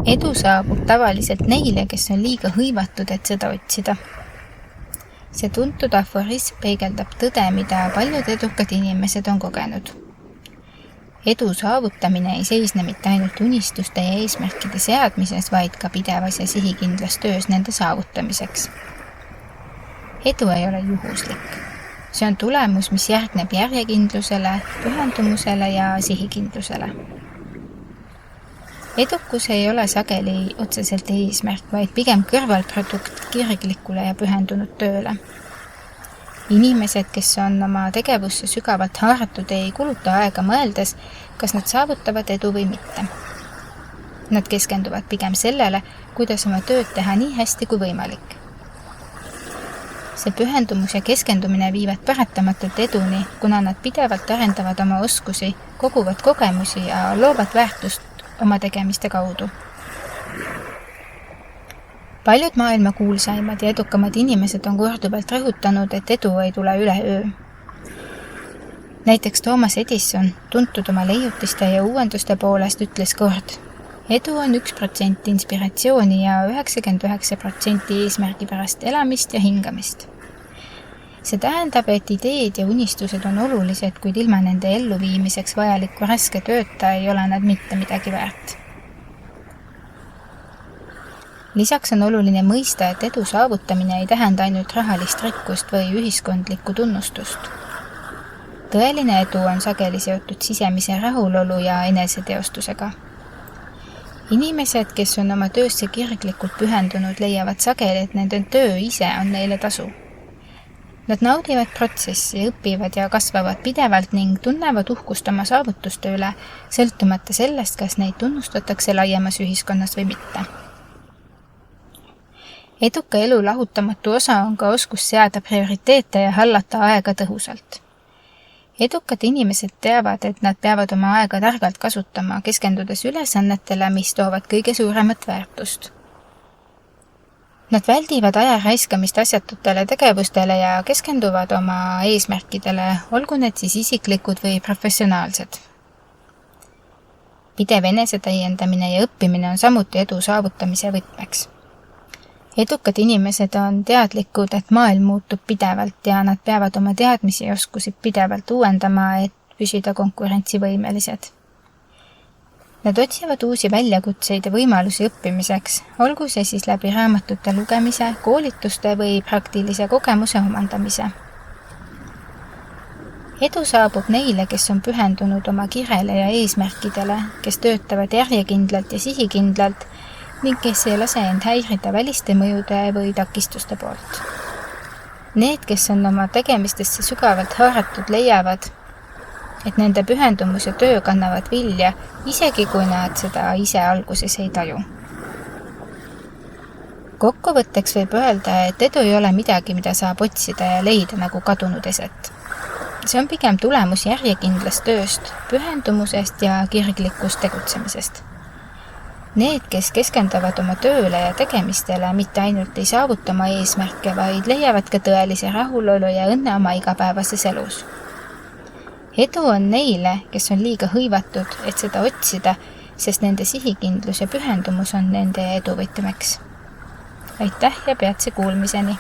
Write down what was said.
Edu saabub tavaliselt neile, kes on liiga hõivatud, et seda otsida. See tuntud aforism peegeldab tõde, mida paljud edukad inimesed on kogenud. Edu saavutamine ei seisne mitte ainult unistuste ja eesmärkide seadmises, vaid ka pidevas ja sihikindlas töös nende saavutamiseks. Edu ei ole juhuslik. See on tulemus, mis järgneb järjekindlusele, pühendumusele ja sihikindlusele. Edukus ei ole sageli otseselt eesmärk, vaid pigem kõrvalprodukt kirglikule ja pühendunud tööle. Inimesed, kes on oma tegevusse sügavalt haaratud, ei kuluta aega mõeldes, kas nad saavutavad edu või mitte. Nad keskenduvad pigem sellele, kuidas oma tööd teha nii hästi kui võimalik. See pühendumus ja keskendumine viivad paratamatult eduni, kuna nad pidevalt arendavad oma oskusi, koguvad kogemusi ja loovad väärtust oma tegemiste kaudu. Paljud maailma kuulsaimad ja edukamad inimesed on korduvalt rõhutanud, et edu ei tule üleöö. Näiteks Thomas Edison, tuntud oma leiutiste ja uuenduste poolest, ütles kord: edu on 1% inspiratsiooni ja 99% eesmärgi pärast elamist ja hingamist. See tähendab, et ideed ja unistused on olulised, kuid ilma nende elluviimiseks vajaliku raske tööta ei ole nad mitte midagi väärt. Lisaks on oluline mõista, et edu saavutamine ei tähenda ainult rahalist rikkust või ühiskondlikku tunnustust. Tõeline edu on sageli seotud sisemise rahulolu ja eneseteostusega. Inimesed, kes on oma töösse kirglikult pühendunud, leiavad sageli, et nende töö ise on neile tasu. Nad naudivad protsessi, õpivad ja kasvavad pidevalt ning tunnevad uhkust oma saavutuste üle, sõltumata sellest, kas neid tunnustatakse laiemas ühiskonnas või mitte. Eduka elu lahutamatu osa on ka oskus seada prioriteete ja hallata aega tõhusalt. Edukad inimesed teavad, et nad peavad oma aega targalt kasutama, keskendudes ülesannetele, mis toovad kõige suuremat väärtust. Nad väldivad aja raiskamist asjatutele tegevustele ja keskenduvad oma eesmärkidele, olgu need siis isiklikud või professionaalsed. Pidev enesetäiendamine ja õppimine on samuti edu saavutamise võtmeks. Edukad inimesed on teadlikud, et maailm muutub pidevalt ja nad peavad oma teadmisi ja oskusi pidevalt uuendama, et püsida konkurentsivõimelised. Nad otsivad uusi väljakutseid ja võimalusi õppimiseks, olgu see siis läbi raamatute lugemise, koolituste või praktilise kogemuse omandamise. Edu saabub neile, kes on pühendunud oma kirele ja eesmärkidele, kes töötavad järjekindlalt ja sihikindlalt ning kes ei lase end häirida väliste mõjude või takistuste poolt. Need, kes on oma tegemistesse sügavalt haaratud, leiavad, et nende pühendumus ja töö kannavad vilja, isegi kui nad seda ise alguses ei taju. Kokkuvõtteks võib öelda, et edu ei ole midagi, mida saab otsida ja leida nagu kadunud eset. See on pigem tulemus järjekindlast tööst, pühendumusest ja kirglikust tegutsemisest. Need, kes keskenduvad oma tööle ja tegemistele, mitte ainult ei saavuta oma eesmärke, vaid leiavad ka tõelise rahulolu ja õnne oma igapäevases elus. Edu on neile, kes on liiga hõivatud, et seda otsida, sest nende sihikindlus ja pühendumus on nende edu võtmeks. Aitäh ja peatse kuulmiseni!